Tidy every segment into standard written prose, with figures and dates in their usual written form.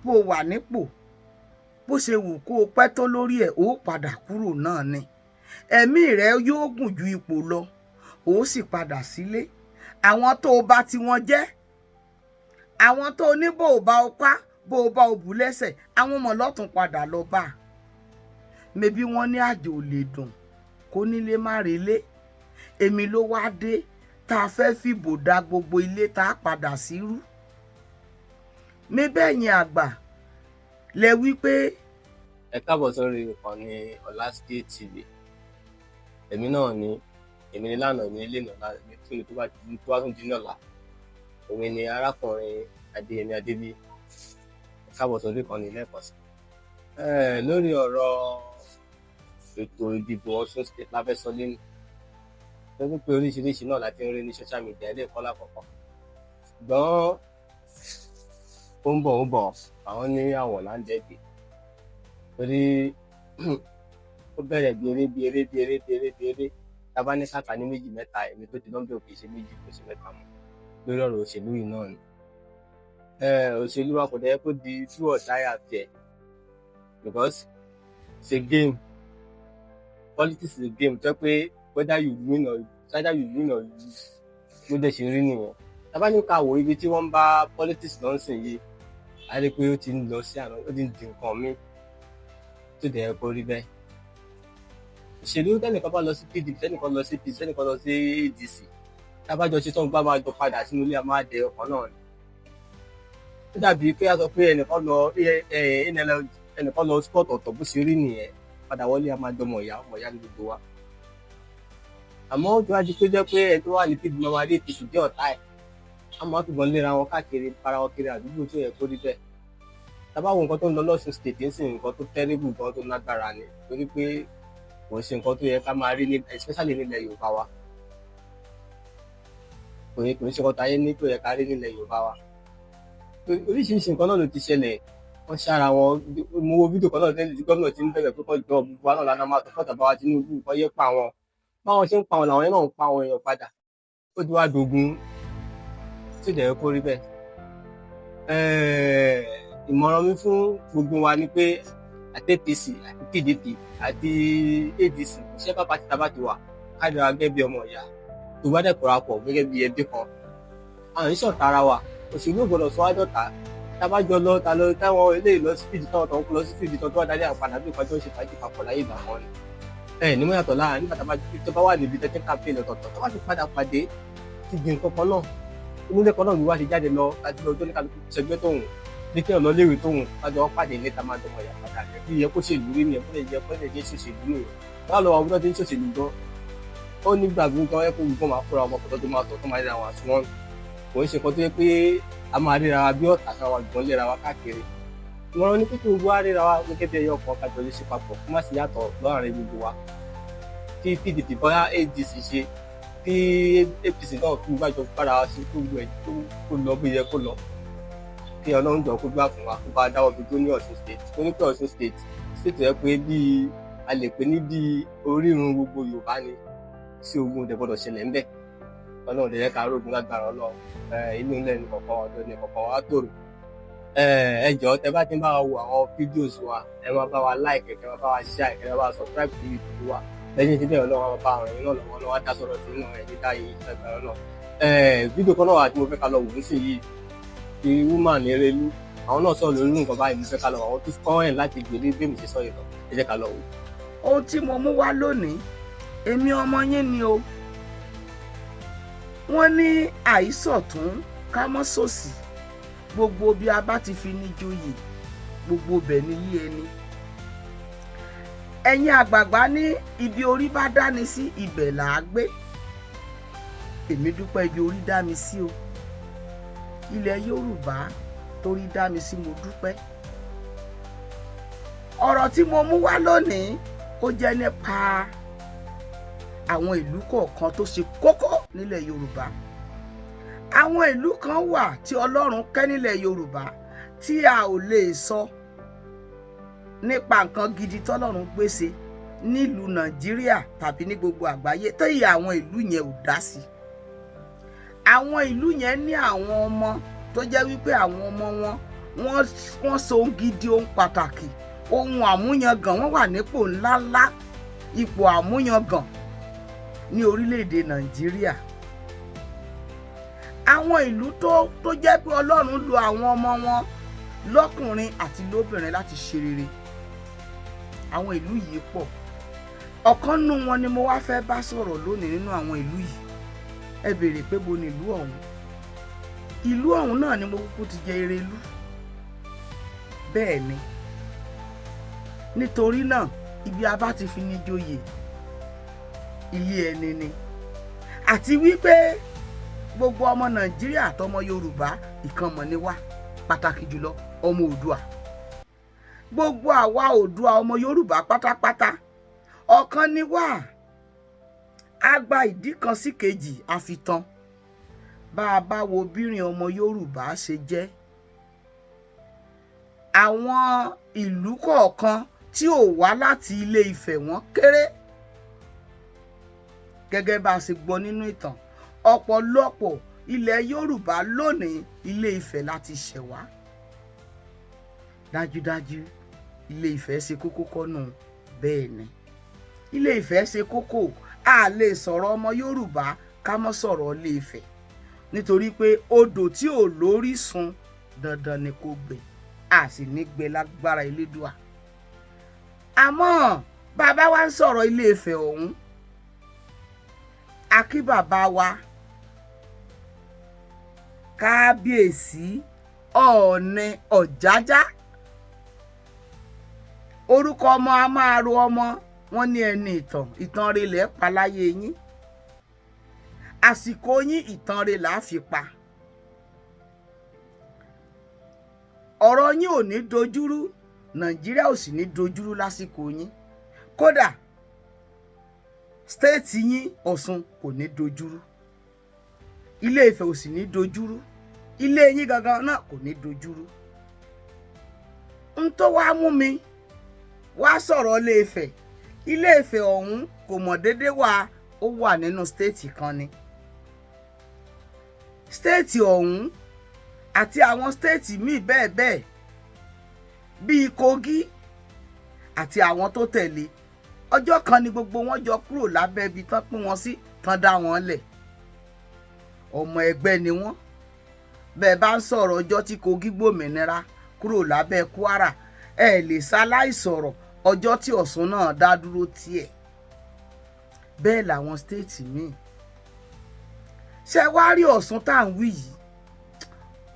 bó wà nípò bó ṣe wù kó o pẹ́ tó lórí ẹ̀ ó padà kúrò náà ni ẹ̀mí rẹ yóò gùn ju ipò lọ ó sì padà sílé àwọn tó o bá tí wọ́n jẹ́ àwọn tó o ní bó o bá o pa bó o bá o bù lẹ́sẹ̀ àwọn ọmọ lọ́tún padà lọ bá a mebí wọ́n ní àjò ò lè dùn kó nílé má relé èmi ló wá dé tá a fẹ́ fìbò dá gbogbo ilé tá a padà sírú mébẹ̀yìn àgbà lẹ wí pé. ẹ káàbọ̀ sórí ìkànnì Osun State TV èmi náà ni èmi ní lánàá èmi nílé náà tí tó bá tún di náà la òun ni arákùnrin Adéyẹmí Adébí ẹ káàbọ̀ sórí ìkànnì lẹ́ẹ̀kan sí. lórí ọ̀rọ̀ ètò ìdìbò Osun State la fẹ́ sọ lẹ́nu lọ́dún pé oríṣiríṣi náà láti ń rí ní social media ilé ẹ̀kọ́ lákọ̀ọ́kọ́ ṣùgbọ́n ó ń bọ̀ àwọn ní àwọ̀ láńdẹ́gbẹ̀ torí ó bẹ̀rẹ̀ bí eré tábà ní kàkà ní méjì mẹ́ta èmi tó ti lọ́nbẹ̀ òkè ṣe méjì kò sí mẹ́ta mọ́ lórí ọ̀rọ̀ òṣèlú yìí náà ni òṣèlú wa kò dẹ́ kó di true or die affair because it's a game. Politics is a game tó pé whether you win or lose ló dẹ̀ ṣe rí nìyẹn tábà ní ká wo ibi tí wọ́n ń bá politics lọ sìn yìí a rí pé ó ti ń lọ sí àná ó ti ń di nǹkan míì tó dẹ̀ kó rí bẹ́ẹ̀ òṣèlú tẹ́nìkan bá lọ sí PDP tẹ́nìkan lọ sí PDP tẹ́nìkan lọ sí ADC tábàjọ ṣe tán bá máa jọ padà sínú ilé a máa dẹ ọkàn náà ni ó dàbí pé a sọ pé ẹnìkan lọ sport ọ̀tọ̀ bó ṣe rí nìyẹn padà wọlé a máa dọmọ ìyá ní gbogbo wa àmọ́ ó ti wá di pé jẹ́ pé ẹ tó wà ní PDP máa rí APC jẹ́ ọ̀tá ẹ̀ a máa fìbọn léra wọn káàkiri para wọn kiri àdúgbò tó yẹ kó rí bẹ́ẹ̀ tábàwọn nǹkan tó ń lọ lọ́sùn state ń sìn nǹkan tó tẹ́rìbù gan tó lágbára ni torí pé kò ṣe nǹkan tó yẹ ká máa rí ní especially nílẹ̀ Yorùbá wa kò ní ṣe nǹkan táyé ní tó yẹ ká rí nílẹ̀ Yorùbá wa oríṣiríṣi nǹkan náà ló ti ṣẹlẹ̀ wọ́n ṣára wọn mo wo fídíò kan náà lẹ́yìn tí gómìnà ti ń bẹ̀rẹ̀ pé kọ́ jọ gbogbo wa náà lánàá máa tọ́kọ̀ tàbá wa Tinubu kọ́ yé pa wọn báwọn ṣe ń pa wọn làwọn yẹn náà ń pa àwọn èèyàn padà ó ti wá dogun tí ìdẹ̀rẹ́ kó rí bẹ́ẹ̀ ìmọ̀ràn mi fún gbogbo wa ni pé àti APC àti PDP àti ADC iṣẹ́ pápá ti tábà ti wà káàdì wa gẹ́gẹ́ bí ọmọ ìyá tó bá dẹ̀ kóra pọ̀ gẹ́gẹ́ bí ẹbí kan àwọn ìṣọ̀tá ara wa òṣèlú ò gbọdọ̀ sọ wá dọ̀tá tábàjọ lọ ta lọ táwọn eléyìí lọ sí fìdí tán lọ sí fìdí tán tó wà dálé àpàdà bí ìpàdé òṣèlú àti papọ̀ láyé ìgbà kan ni ní mọ́ yàtọ̀ láàrin nígbà tó bá wà níbi tẹ́tẹ́ campaign ọ̀tọ̀ọ̀tọ̀ tó bá ti padà pàdé ti di nǹkan kan náà onílé kan náà ló wá ṣe jáde lọ láti lọ tó ní kálukú ṣẹgbẹ́ tóun ní kí ọ̀nà léèrè tóun lájọ wọn pàdé níta máa dọmọ ìyá padà rẹ bí ìyẹn kó ṣèlú rí nìyẹn kó lè jẹ kó lè jẹ ṣòṣèlú nìyẹn báwo lọ àwọn tó ń ṣòṣèlú gan ó ní gbàgbé gan ẹ kó gbogbo máa kóra ọmọ kọtọ tó máa tọ tó máa ríra wọn àsùnwọn kò ń ṣe nǹkan tó yẹ pé a máa ríra wa bí ọ̀tá kan wa gbọ́n léra wa káàkiri ìmọ̀ràn ní pípé gbogbo wa ríra wa gẹ́gẹ́ bí ẹyọ kan kájọ lè ṣe papọ̀ kó má sì yàtọ̀ lọ́rùn gbogbo wa kí PDP bóyá ADC ṣe kí APC náà kí gbàjọ bára wa sí gbogbo ẹ̀ tó lọ bí yẹ kó lọ kí Ọlọ́run jọ kó gbà fún wa kó bá dáwọ́ dúró ní Ọ̀ṣun State tó ní pé Ọ̀ṣun State yẹ pé bíi a lè pè ní bíi orírun gbogbo Yorùbá ni sí ogun ìdẹ gbọ́dọ̀ ṣẹlẹ̀ ńbẹ̀ Ọlọ́run lè yẹ ká rógun lágbára Ọlọ́run inú ilẹ̀ ní kọ̀ọ̀kan ọ̀dọ́ ní kọ̀ọ̀kan wa tòrò ẹ jọ̀ọ́ tẹ bá ti ń bá wa wo àwọn fídíòs wa ẹ máa bá wa like ẹ máa bá wa share ẹ máa bá wa subscribe sí YouTube wa lẹ́yìn tí bẹ́ẹ̀ Ọlọ́run bá àwọn ẹ̀yin náà lọ́wọ́ dá sọ̀rọ̀ sí inú ẹ̀ dídá yìí lágbára Ọlọ́run fídíò kan náà wà tí mo fẹ́ ká lọ wò ó sì yìí ti woman ní Erelu àwọn náà sọ lórí nǹkan báyìí mo fẹ́ ká lọ àwọn tó kọ́ ẹ̀ láti gbèrè bí mi ṣe sọ yìí lọ ẹ jẹ́ ká lọ wò. ohun tí mo mú wá lónìí èmi ọmọ yín ni o wọ́n ní àìsọ̀tún ká mọ́ sòsì gbogbo bí a bá ti fi ní joyè gbogbo bẹ̀ ní yí ẹni ẹ̀yin àgbààgbà ní ibi orí bá dáni sí ibẹ̀ là á gbé èmi dúpẹ́ ibi orí dá mi sí o ilẹ̀ Yorùbá torí dá mi sí mo dúpẹ́ ọ̀rọ̀ tí mo mú wá lónìí ó jẹ́ nípa àwọn ìlú kọ̀ọ̀kan tó ṣe kókó nílẹ̀ Yorùbá àwọn ìlú kan wà tí Ọlọ́run kẹ́ nílẹ̀ Yorùbá tí a ò lè sọ nípa nǹkan gidi tọ́lọ́run pèsè nílùú Nàìjíríà tàbí ní gbogbo àgbáyé tó yẹ àwọn ìlú yẹn ò dá sí àwọn ìlú yẹn ní àwọn ọmọ tó jẹ́ wípé àwọn ọmọ wọn wọ́n so ohun gidi, ohun pàtàkì, ohun àmúyangàn, wọ́n wà nípò ńláńlá, ipò àmúyangàn ní orílẹ̀-èdè Nàìjíríà. Àwọn ìlú tó jẹ́ pé Ọlọ́run lo àwọn ọmọ wọn lọ́kùnrin àti lóbìnrin láti ṣe rere, àwọn ìlú yìí pọ̀. Ọ̀kan nínú wọn ni mo wá fẹ́ bá sọ̀rọ̀ lónìí nínú àwọn ìlú yìí. Ẹ béèrè pé bo ni ìlú ọ̀hún? Ìlú ọ̀hún náà ni mo kúkú ti jẹ Erelú. Bẹ́ẹ̀ ni, nítorí náà ibi a bá ti fi ní joyè ilé ẹni ni, àti wípé gbogbo ọmọ Nàìjíríà àtọmọ Yorùbá ìkànmọ̀ ni wá, pàtàkì jùlọ ọmọ Oòduà. Gbogbo àwa Oòduà ọmọ Yorùbá pátápátá ọ̀kan ni wá. A gba ìdí kan sí kejì àfitan bá a bá wo bírin ọmọ Yorùbá ṣe jẹ́. Àwọn ìlú kọ̀ọ̀kan tí ò wá láti Ilé Ifẹ̀ wọ́n kéré. Gẹ́gẹ́ bá a ṣe gbọ́ nínú ìtàn, ọ̀pọ̀lọpọ̀ ilẹ̀ Yorùbá lónìí Ilé Ifẹ̀ láti ṣẹ̀ wá. Dájúdájú Ilé Ifẹ̀ ṣe kókó kọ́nù. Bẹ́ẹ̀ ni, Ilé Ifẹ̀ ṣe kókó. A lè sọ̀rọ̀ ọmọ Yorùbá ká mọ́ sọ̀rọ̀ Ilé Ifẹ̀, nítorí pé odò tí ò lórísun dandan ni kó gbẹ, a sì ní gbẹ lágbára Elédùà. Àmọ́ bàbá wa ń sọ̀rọ̀ Ilé Ifẹ̀ ọ̀hún, a kí bàbá wa Kábíyèsí Ọọ̀ni Ọ̀jájá. Orúkọ ọmọ a máa ro ọmọ, wọ́n ní ẹni ìtàn rẹ̀ lẹ́ pa láyé yín. Àsìkò yín ìtàn rẹ̀ là á fi pa. Ọ̀rọ̀ yín ò ní dojúrú, Nàìjíríà ò sì ní dojúrú lásìkò yín. Kódà stéètì yín Ọ̀ṣun kò ní dojúrú, Ilé Ifẹ̀ ò sì ní dojúrú, ilé yín gangan náà kò ní dojúrú. N tó wá mú mi wá sọ̀rọ̀ Ilé Ifẹ̀. Ilé Ifẹ̀ ọ̀hún kò mọ̀ déédé wà, ó wà nínú stéètì kan ni. Stéètì ọ̀hún àti àwọn stéètì míì bẹ́ẹ̀ bẹ́ẹ̀ bíi Kogi àti àwọn tó tẹ̀lé, ọjọ́ kan ni gbogbo wọn jọ kúrò lábẹ́ ibi tán pín wọn sí, tán dá wọn lẹ̀. Ọmọ ẹgbẹ́ ni wọ́n. Bẹ́ẹ̀ bá ń sọ̀rọ̀ ọjọ́ tí Kogi gbòmìnira kúrò lábẹ́ Kwara, ẹ lè ṣaláì sọ̀rọ̀ ọjọ́ tí Ọ̀ṣun náà dá dúró tiẹ̀. Bẹ́ẹ̀ làwọn stéètì míì. Ṣé wá rí Ọ̀ṣun tá à ń wí yìí,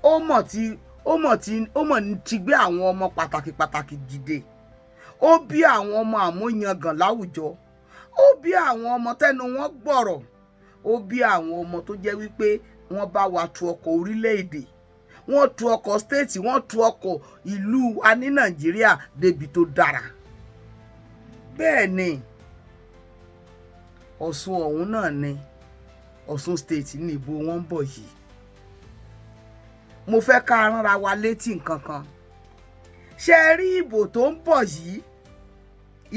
ó mọ̀ ti gbé àwọn ọmọ pàtàkì dìde. Ó bí àwọn ọmọ àmúyangàn láwùjọ. Ó bí àwọn ọmọ tẹnu wọn gbọ̀rọ̀. Ó bí àwọn ọmọ tó jẹ́ wípé wọ́n bá wa tu ọkọ̀ orílẹ̀-èdè, wọ́n tu ọkọ̀ stéètì, wọ́n tu ọkọ̀ ìlú wa ní Nàìjíríà débi tó dára. Bẹ́ẹ̀ ni, Ọ̀ṣun ọ̀hún náà ni Osun State ní ìbò wọn ń bọ̀ yìí. Mo fẹ́ ká ránra wa létí nǹkan kan. Ṣé ẹ rí ìbò tó ń bọ̀ yìí,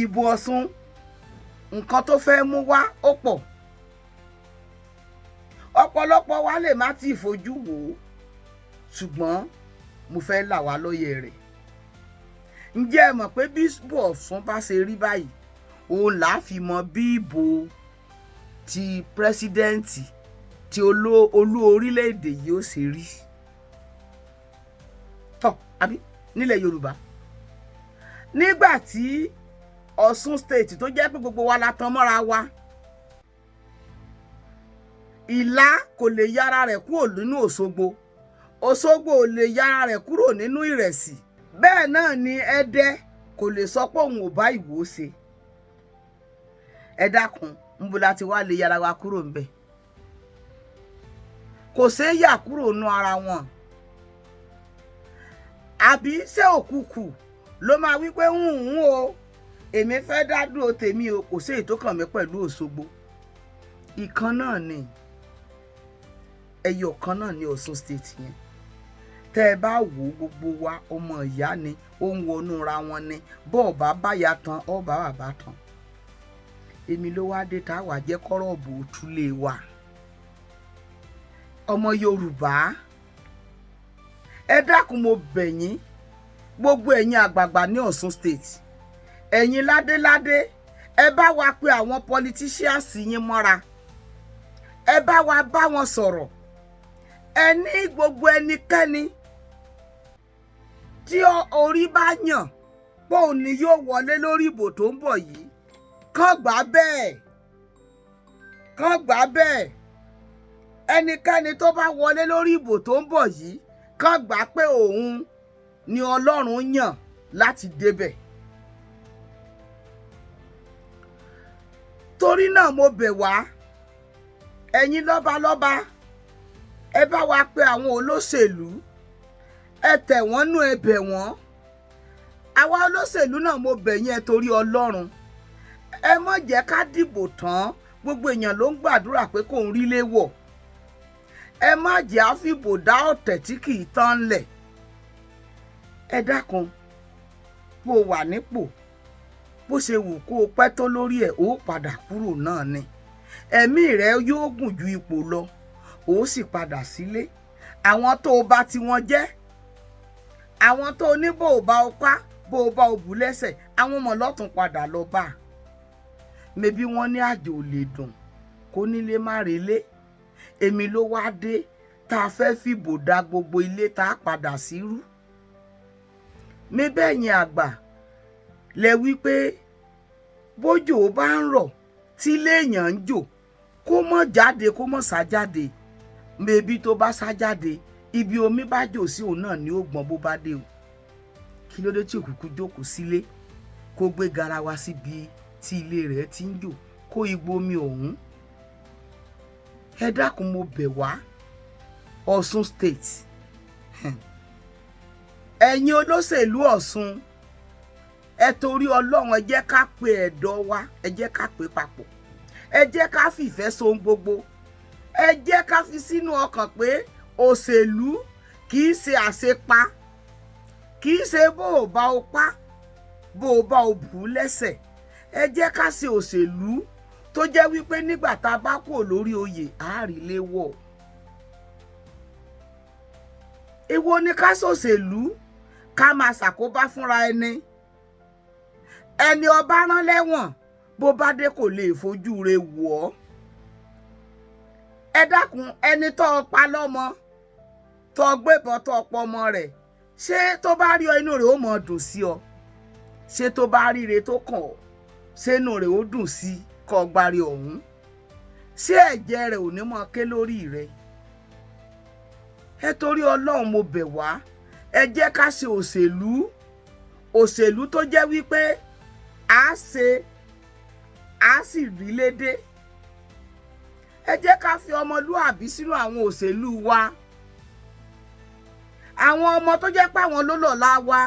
ìbò Ọ̀ṣun, nǹkan tó fẹ́ mú wá ó pọ̀. Ọ̀pọ̀lọpọ̀ wa lè má ti fojú wò ó, ṣùgbọ́n mo fẹ́ là wá lóye rẹ̀. Ǹjẹ́ ẹ mọ̀ pé bí ìbò Ọ̀ṣun bá ṣe rí báyìí, òun là á fi mọ bí ìbò ti pírẹsidẹ́ǹtì ti olú orílẹ̀-èdè yìí ó ṣe rí. Tọ́ àbí nílẹ̀ Yorùbá, nígbà tí Osun State tó jẹ́ pé gbogbo wa la tan mọ́ra wa, Ìlá kò lè yára rẹ̀ kúrò nínú Òṣogbo, Òṣogbo ò lè yára rẹ̀ kúrò nínú Ìrẹsì. Bẹ́ẹ̀ náà ni Ẹdẹ kò lè sọ pé òun ò bá Ìwó ṣe. Ẹ dákun, níbo la ti wá lè yára wa kúrò ńbẹ̀? Kò ṣeé yà kúrò nú ara wọn. Àbí ṣé òkùnkù ló máa wí pé o èmi fẹ́ dá dúró tèmi o, kò sí èyí tó kàn mí pẹ̀lú Òṣogbo. Ìkan náà ni, ẹyọ kan náà ni Osun State yẹn. Tẹ́ ẹ bá wò gbogbo wa ọmọ ìyá ni, ó ń wọnú ra wọn ni, bọ́ọ̀ bá báyà tán ọ́ bá bàbá tán. Èmi ló wá dé tá a wà jẹ́ kọ́rọ̀ bò ó túlé wa. Ọmọ Yorùbá, ẹ dákun mo bẹ̀ yín gbogbo ẹ̀yin àgbààgbà ní Osun State, ẹ̀yin ládéládé, ẹ bá wa pe àwọn politicians yín mọ́ra, ẹ bá wa bá wọn sọ̀rọ̀. Ẹ ní gbogbo ẹnikẹ́ni tí orí bá yàn póun ni yóò wọlé lórí ìbò tó ń bọ̀ yìí, kàn gbà bẹ́ẹ̀, kàn gbà bẹ́ẹ̀. Ẹnikẹ́ni tó bá wọlé lórí ìbò tó ń bọ̀ yìí, kàn gbà pé òun ni Ọlọ́run yàn láti débẹ̀. Torí náà mo bẹ̀ wá, ẹ̀yin lọ́balọ́ba, ẹ bá wa pe àwọn olóṣèlú, ẹ tẹ̀ wọ́n nú, ẹ bẹ̀ wọ́n. Àwa olóṣèlú náà mo bẹ̀ yín, ẹ torí Ọlọ́run, ẹ má jẹ́ ká dìbò tán gbogbo èèyàn ló ń gbàdúrà pé kò ń rí léwọ̀. Ẹ má jẹ́ á fìbò dá ọ̀tẹ̀ tí kì í tán lẹ̀. Ẹ dákun, bó wà nípò, bó ṣe wù kó o pẹ́ tó lórí ẹ̀, ó padà kúrò náà ni. Ẹ̀mí rẹ yóò gùn ju ipò lọ, ó sì padà sílé. Àwọn tó o bá tí wọ́n jẹ́, àwọn tó o ní bó o bá o pa, bó o bá o bù lẹ́sẹ̀, àwọn ọmọ lọ́tún padà lọ bá. Mebí wọ́n ní àjò ò lè dùn kó nílé má relé. Èmi ló wá dé tá a fẹ́ fìbò dá gbogbo ilé tá a padà sírú. Mi bẹ́yìn àgbà lẹ wí pé bójò bá ń rọ̀ tí léèyàn ń jò, kó mọ̀ jáde, kó mọ̀ sá jáde. Mebí tó bá sá jáde, ibi omi bá jò sí òun náà ni ó gbọ́n bó bá dé o. Kí ló dé tí òkùnkùn jókòó sílé kó gbé garawa síbi tí ilé rẹ̀ ti ń jò, kó igbó omi ọ̀hún. Ẹ dákun mo bẹ̀ wá, Osun State, ẹ̀yin olóṣèlú Ọ̀ṣun, ẹ torí Ọlọ́run, ẹ jẹ́ ká pe ẹ̀dọ̀ wa, ẹ jẹ́ ká pe papọ̀, ẹ jẹ́ ká fìfẹ́ sohun gbogbo, ẹ jẹ́ ká fi sínú ọkàn pé òṣèlú kì í ṣe àṣepa, kì í ṣe bó o bá o pa, bó o bá o bù lẹ́sẹ̀. Ẹ jẹ́ ká ṣe òṣèlú tó jẹ́ wípé nígbà tá a bá kúrò lórí oyè, àárí lé wọ̀. Èwo ni ká ṣòṣèlú ká máa ṣàkóbá fúnra ẹni. Ẹni ọba rán lẹ́wọ̀n bó bá dé kò lè fojú re wò ọ́. Ẹ dákun, ẹni tó pa lọ́mọ, tó gbébọn tó pọ̀ ọmọ rẹ̀, ṣé tó bá rí ọ inú rẹ̀ ó mọ̀ dùn sí ọ? Ṣé tó bá ríre tó kàn ọ́, ṣé inú rẹ̀ ó dùn sí kó gbárí ọ̀hún? Ṣé ẹ̀jẹ̀ rẹ̀ ò ní mọ̀ ké lórí rẹ̀? Ẹ torí Ọlọ́run mo bẹ̀ wá, ẹ jẹ́ ká ṣe òṣèlú, òṣèlú tó jẹ́ wípé a sì rí lédè. Ẹ jẹ́ ká fi ọmọlúàbí sínú àwọn òṣèlú wa. Àwọn ọmọ tó jẹ́ pé àwọn ló lọ́la wa,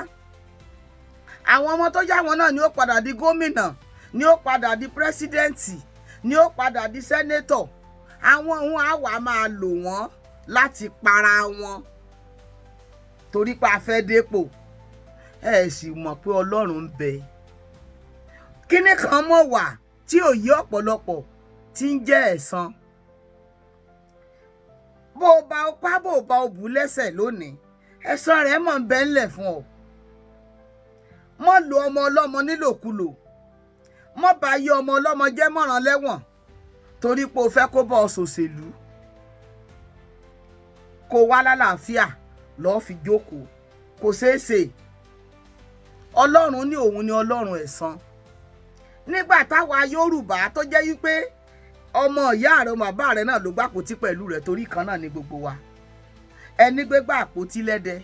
àwọn ọmọ tó jẹ́ àwọn náà ni ó padà di gómìnà, ni ó padà di pírẹ́sídẹ́ǹtì, ni ó padà di sẹ́nétọ̀. Àwọn ohun àwa máa lò wọ́n láti para wọn torí pé a fẹ́ dépò. Ẹ sì mọ̀ pé Ọlọ́run ń bẹ. Kíní kan mọ̀ wà tí ò yé ọ̀pọ̀lọpọ̀ tí ń jẹ́ ẹ̀san. Bó o bá o pa, bó o bá o bù lẹ́sẹ̀ lónìí, ẹ̀san rẹ̀ mọ̀ ń bẹ ńlẹ̀ fún ọ. Mọ́ lo ọmọ ọlọ́mọ nílòkulò, mọ́ bá yé ọmọ ọlọ́mọ jẹ́ mọ̀ràn lẹ́wọ̀n torí pé o fẹ́ kó bọ́ ọ ṣòṣèlú. Kó wá lálàáfíà lọ́ọ́ fi jókòó, kò ṣeé ṣe. Ọlọ́run ní òun ni Ọlọ́run ẹ̀san. Nígbà táwa Yorùbá tó jẹ́ wípé ọmọ ìyá rẹ, ọmọ bàbá rẹ náà ló gbàpótí pẹ̀lú rẹ torí kan náà ni gbogbo wa. Ẹni gbégbá àpótí lẹ́dẹ,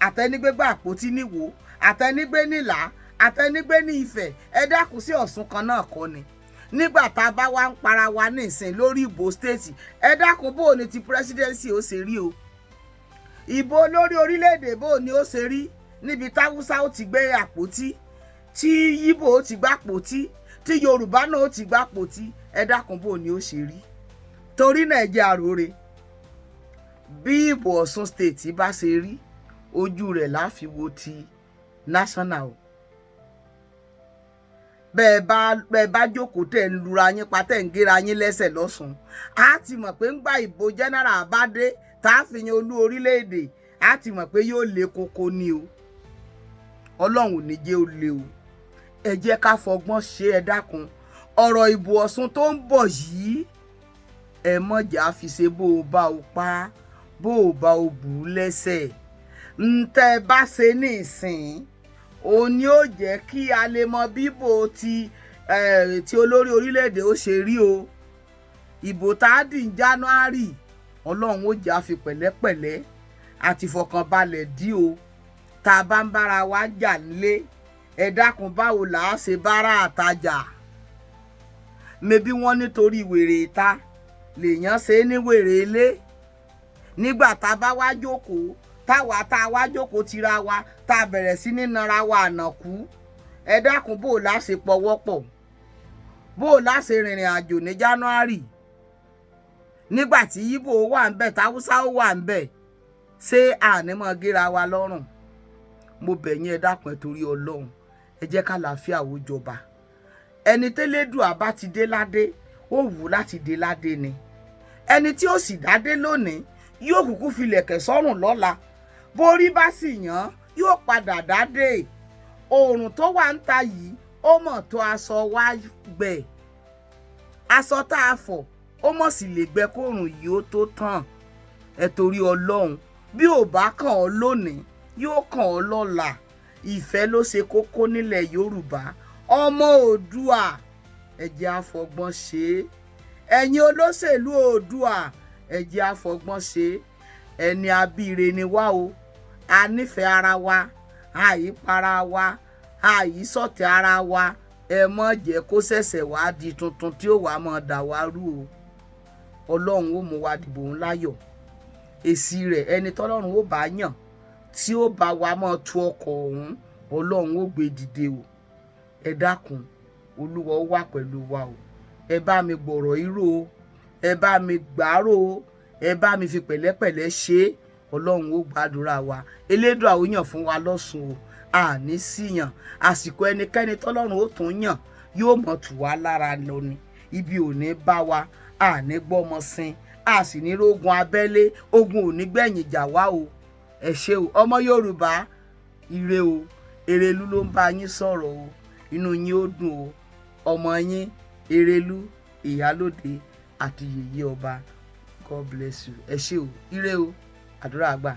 àtẹni gbégbá àpótí níwò, àtẹni gbé nílà, àtẹni gbé ní Ifẹ̀, ẹ dákun sí Ọ̀ṣun kan náà kọ́ ni. Nígbà tá a bá wá ń para wa nísìn lórí ìbò stéètì, ẹ dákun bó o ní ti pírẹsidẹ́ǹsì ó ṣe rí o. Ìbò olórí orílẹ̀-èdè bó o ní ó ṣe rí, níbi táwùsá ó ti gbé àpótí, tí Yíbò ó ti gbá àpótí, tí Yorùbá náà ó ti gbá àpótí. Ẹ dákun bó o ní ó ṣe rí. Torí náà ẹ jẹ́ àròrè. Bí ìbò Ọ̀ṣun State bá ṣe rí, ojú rẹ̀ láfi wo ti national o. Bẹ́ẹ̀ bá jókòó tẹ̀ ń lura yín pa, tẹ̀ ń géra yín lẹ́sẹ̀ lọ́sùn, a ti mọ̀ pé ń gba ìbò general bá dé tá a fi yan olú orílẹ̀-èdè, á ti mọ̀ pé yóò le koko ni o. Ọlọ́run ò ní jẹ́ ó le o. Ẹ jẹ́ ká fọgbọ́n ṣe, ẹ dákun. Ọ̀rọ̀ ìbò Ọ̀ṣun tó ń bọ̀ yìí, ẹ mọ̀ jà fi ṣe bó o bá o pa, bó o bá o bù ú lẹ́sẹ̀. Ntẹ́ bá ṣe ní ìsìn, òun ni ó jẹ́ kí a lè mọ bíbò ti olórí orílẹ̀-èdè ó ṣe rí o. Ìbò tá a dì ní January, Ọlọ́run ó jà fi pẹ̀lẹ́pẹ̀lẹ́ àti fọkànbalẹ̀ dí o. Tá a bá ń bára wa jà nílé, ẹ dákun báwo là á ṣe bára àtajà. Mebí wọ́n nítorí wèrè ìta lèèyàn ṣe ní wèrè ilé. Nígbà tá a bá wá jókòó, tá a wá jókòó tira wa, tá a bẹ̀rẹ̀ sí ní nara wa ànàkú. Ẹ dákun bó o lá ṣe pọwọ́pọ̀, bó o lá ṣe rìnrìn àjò ní January. Nígbà tí Ìgbò wà ń bẹ̀, táwúsá wà ń bẹ̀, ṣé ànímọ̀ gíra wa lọ́rùn? Mo bẹ̀ yín, ẹ dákun ẹ torí Ọlọ́run, ẹ jẹ́ ká làáfíà ó jọba. Ẹni tẹ́lẹ́dùà bá ti dé ládé, ó wù láti dé ládé ni. Ẹni tí ó sì dádé lónìí yóò kúkú filẹ̀kẹ̀ sọ́rùn lọ́la. Borí bá sì yàn, yóò padà dádé. Oòrùn tó wà ń ta yìí, ó mọ̀ tó aṣọ wa gbẹ. Aṣọ tá a fọ̀, ó mọ̀ sì lè gbẹ kóòrùn yìí ó tó tàn. Ẹ torí Ọlọ́run, bí ò bá kàn ọ́ lónìí, yóò kàn ọ́ lọ́la. Ìfẹ́ ló ṣe kókó nílẹ̀ Yorùbá. Ọmọ Oòduà, ẹ jẹ́ á fọgbọ́n ṣe é. Ẹ̀yin olóṣèlú Oòduà, ẹ jẹ́ á fọgbọ́n ṣe é. Ẹni abíire ni wá o. A nífẹ̀ẹ́ ara wa, àyípara wa, àyísọ̀tẹ̀ ara wa. Ẹ mọ̀ jẹ́ kó ṣẹ̀ṣẹ̀ wá di tuntun tí ó wá mọ̀ dà wá rú o. Ọlọ́run ó mú wa dìbò ńláyọ̀. Èsì rẹ̀, ẹni tọ́lọ́run ó bá yàn tí ó bá wa mọ̀ tu ọkọ̀ ọ̀hún, Ọlọ́run ó gbé dìde o. Ẹ dákun, Olúwa ó wà pẹ̀lú wa o. Ẹ bá mi gbọ̀rọ̀ ìró o, ẹ bá mi gbàárò o, ẹ bá mi fi pẹ̀lẹ́pẹ̀lẹ́ ṣe é. Ọlọ́run ó gbàdúrà wa. Elédùà ó yàn fún wa lọ́sùn o. Àní síyàn. Àsìkò ẹnikẹ́ni tọ́lọ́run ó tún yàn yóò mọ̀ tù wá lára lọ ni. Ibi ò ní bá wa, àní gbọ́mọ sin, a sì ní rógun abẹ́lé, ogun ò ní gbẹ̀yìn jà wá o. Ẹ ṣé o, ọmọ Yorùbá, ire o. Erelú ló ń bá yín sọ̀rọ̀ o. Inú yín ó dùn o. Ọmọ yín Erelú, Ìyálóde àti Yèyé Ọba. God bless you. Ẹ ṣé o, ire o. Àdúrà àgbà.